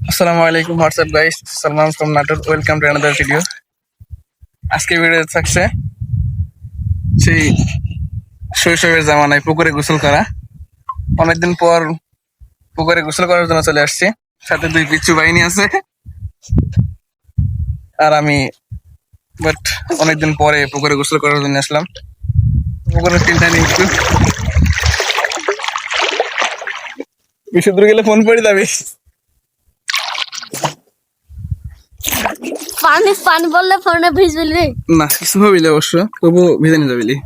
আসসালামু আলাইকুম WhatsApp guys, Salman from Natore. Welcome to another video. আজকে ভিডিও থাকছে সেই শৈশবের জামানায় পুকুরে গোসল করা। অনেকদিন পর পুকুরে গোসল করার জন্য চলে আসছি। সাথে দুই পিচ্চু বাহিনী আছে আর আমি। বাট অনেকদিন পরে পুকুরে গোসল করার জন্য আসলাম। পুকুরের ফিল্ডটা নিয়ে একটু বেশি দূর গেলে ফোন পড়ে যাবে। পানি পানি বললে ফোনে ভিজবি। না, কিছু ভাবিলে অবশ্য, তবু ভিজে নিয়ে যাবিলি।